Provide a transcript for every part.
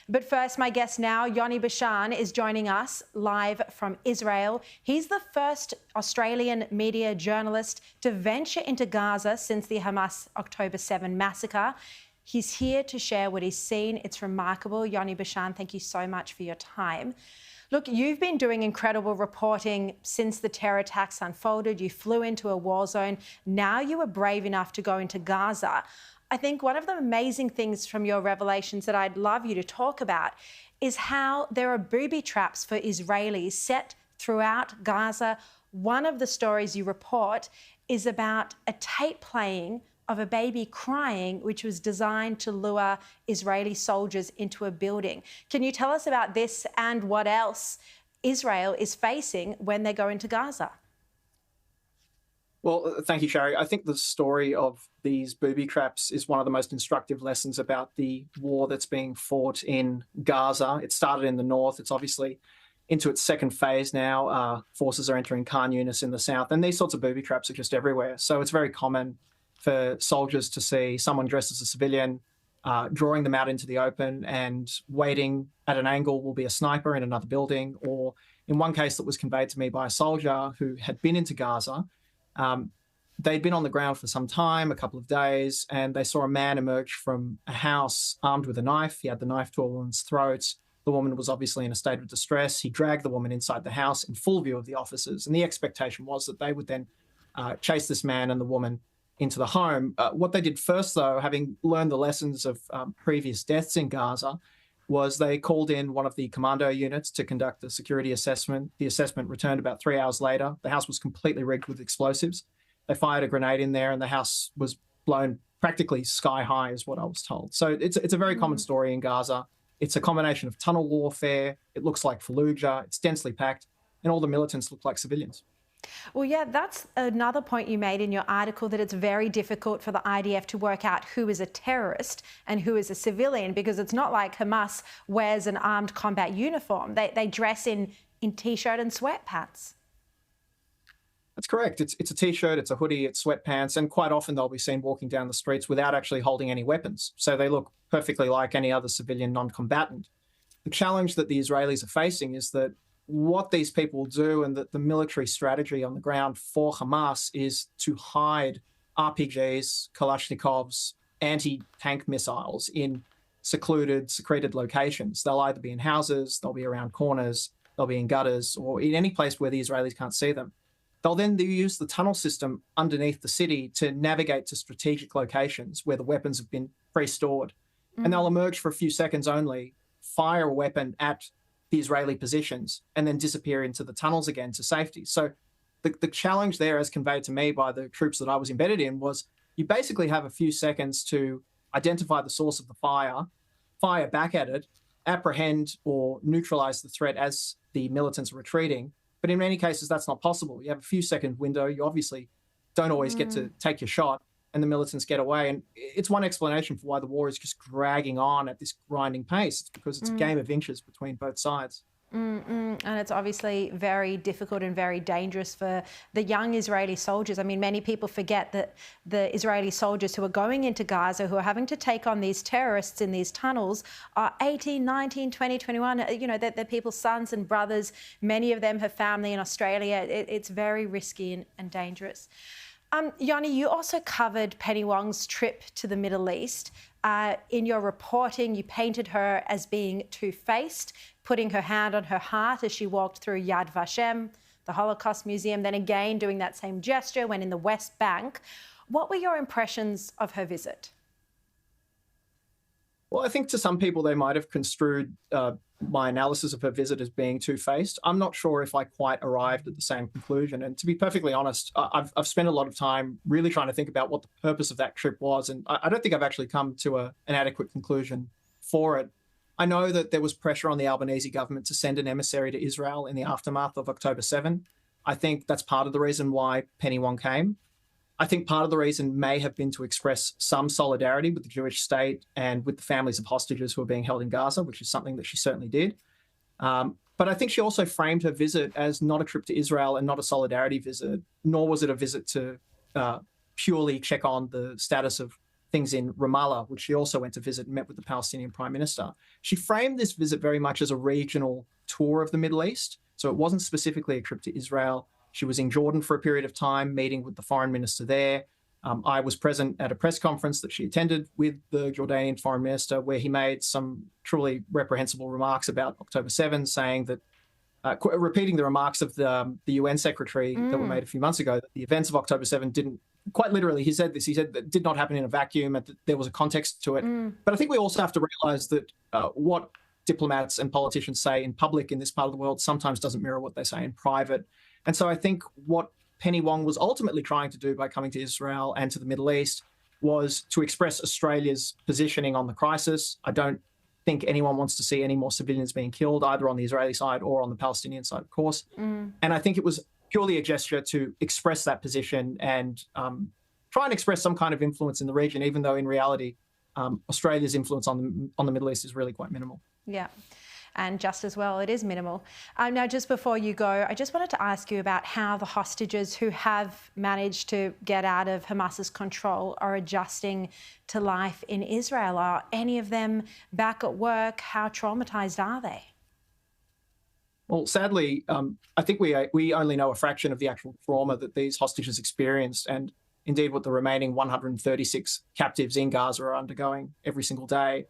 But first, my guest now, Yoni Bashan, is joining us live from Israel. He's the first Australian media journalist to venture into Gaza since the Hamas October 7 massacre. He's here to share what he's seen. It's remarkable. Yoni Bashan, thank you so much for your time. Look, you've been doing incredible reporting since the terror attacks unfolded. You flew into a war zone. Now you were brave enough to go into Gaza. I think one of the amazing things from your revelations that I'd love you to talk about is how there are booby traps for Israelis set throughout Gaza. One of the stories you report is about a tape playing of a baby crying, which was designed to lure Israeli soldiers into a building. Can you tell us about this and what else Israel is facing when they go into Gaza? Well, thank you, Sharri. I think the story of these booby traps is one of the most instructive lessons about the war that's being fought in Gaza. It started in the north. It's obviously into its second phase now. Forces are entering Khan Yunis in the south, and these sorts of booby traps are just everywhere. So it's very common for soldiers to see someone dressed as a civilian, drawing them out into the open, and waiting at an angle will be a sniper in another building. Or in one case that was conveyed to me by a soldier who had been into Gaza, they'd been on the ground for some time, a couple of days, and they saw a man emerge from a house armed with a knife. He had the knife to a woman's throat. The woman was obviously in a state of distress. He dragged the woman inside the house in full view of the officers, and the expectation was that they would then chase this man and the woman into the home. What they did first, though, having learned the lessons of previous deaths in Gaza, was they called in one of the commando units to conduct a security assessment. The assessment returned about 3 hours later. The house was completely rigged with explosives. They fired a grenade in there and the house was blown practically sky high, is what I was told. So it's a very common story in Gaza. It's a combination of tunnel warfare. It looks like Fallujah. It's densely packed, and all the militants look like civilians. Well, yeah, that's another point you made in your article, that it's very difficult for the IDF to work out who is a terrorist and who is a civilian, because it's not like Hamas wears an armed combat uniform. They dress in T-shirt and sweatpants. That's correct. It's a T-shirt, it's a hoodie, it's sweatpants, and quite often they'll be seen walking down the streets without actually holding any weapons. So they look perfectly like any other civilian non-combatant. The challenge that the Israelis are facing is that what these people do, and that the military strategy on the ground for Hamas, is to hide RPGs, Kalashnikovs, anti-tank missiles in secreted locations. They'll either be in houses, they'll be around corners, they'll be in gutters, or in any place where the Israelis can't see them. They'll then use the tunnel system underneath the city to navigate to strategic locations where the weapons have been pre-stored. And they'll emerge for a few seconds only, fire a weapon at the Israeli positions, and then disappear into the tunnels again to safety. So the challenge there, as conveyed to me by the troops that I was embedded in, was you basically have a few seconds to identify the source of the fire back at it, apprehend or neutralise the threat as the militants are retreating. But in many cases, that's not possible. You have a few second window. You obviously don't always get to take your shot, and the militants get away. And it's one explanation for why the war is just dragging on at this grinding pace. It's because it's a game of inches between both sides. And it's obviously very difficult and very dangerous for the young Israeli soldiers. I mean, many people forget that the Israeli soldiers who are going into Gaza, who are having to take on these terrorists in these tunnels, are 18, 19, 20, 21. You know, they're people's sons and brothers. Many of them have family in Australia. It's very risky and dangerous. Yoni, you also covered Penny Wong's trip to the Middle East. In your reporting, you painted her as being two-faced, putting her hand on her heart as she walked through Yad Vashem, the Holocaust Museum, then again doing that same gesture when in the West Bank. What were your impressions of her visit? Well, I think to some people they might have construed my analysis of her visit as being two-faced. I'm not sure if I quite arrived at the same conclusion. And to be perfectly honest, I've spent a lot of time really trying to think about what the purpose of that trip was. And I don't think I've actually come to an adequate conclusion for it. I know that there was pressure on the Albanese government to send an emissary to Israel in the aftermath of October 7. I think that's part of the reason why Penny Wong came. I think part of the reason may have been to express some solidarity with the Jewish state and with the families of hostages who are being held in Gaza, which is something that she certainly did. But I think she also framed her visit as not a trip to Israel and not a solidarity visit, nor was it a visit to purely check on the status of things in Ramallah, which she also went to visit and met with the Palestinian Prime Minister. She framed this visit very much as a regional tour of the Middle East. So it wasn't specifically a trip to Israel. She was in Jordan for a period of time, meeting with the foreign minister there. I was present at a press conference that she attended with the Jordanian foreign minister, where he made some truly reprehensible remarks about October 7, saying that, repeating the remarks of the UN secretary that were made a few months ago, that the events of October 7 didn't, quite literally, he said this, he said that did not happen in a vacuum, and that there was a context to it. But I think we also have to realize that what diplomats and politicians say in public in this part of the world sometimes doesn't mirror what they say in private. And so I think what Penny Wong was ultimately trying to do by coming to Israel and to the Middle East was to express Australia's positioning on the crisis. I don't think anyone wants to see any more civilians being killed, either on the Israeli side or on the Palestinian side, of course. And I think it was purely a gesture to express that position and try and express some kind of influence in the region, even though in reality, Australia's influence on the Middle East is really quite minimal. Yeah. And just as well, it is minimal. Now, just before you go, I just wanted to ask you about how the hostages who have managed to get out of Hamas's control are adjusting to life in Israel. Are any of them back at work? How traumatised are they? Well, sadly, I think we only know a fraction of the actual trauma that these hostages experienced, and indeed what the remaining 136 captives in Gaza are undergoing every single day.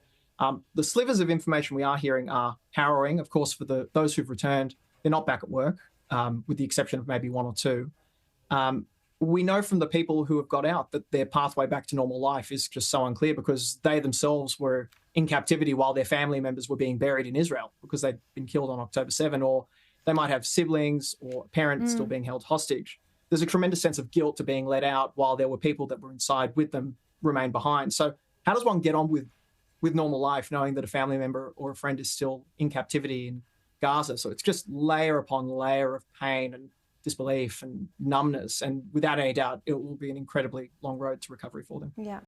The slivers of information we are hearing are harrowing. Of course, for those who've returned, they're not back at work, with the exception of maybe one or two. We know from the people who have got out that their pathway back to normal life is just so unclear, because they themselves were in captivity while their family members were being buried in Israel because they'd been killed on October 7, or they might have siblings or parents still being held hostage. There's a tremendous sense of guilt to being let out while there were people that were inside with them remain behind. So how does one get on with normal life knowing that a family member or a friend is still in captivity in Gaza? So it's just layer upon layer of pain and disbelief and numbness. And without any doubt, it will be an incredibly long road to recovery for them. Yeah.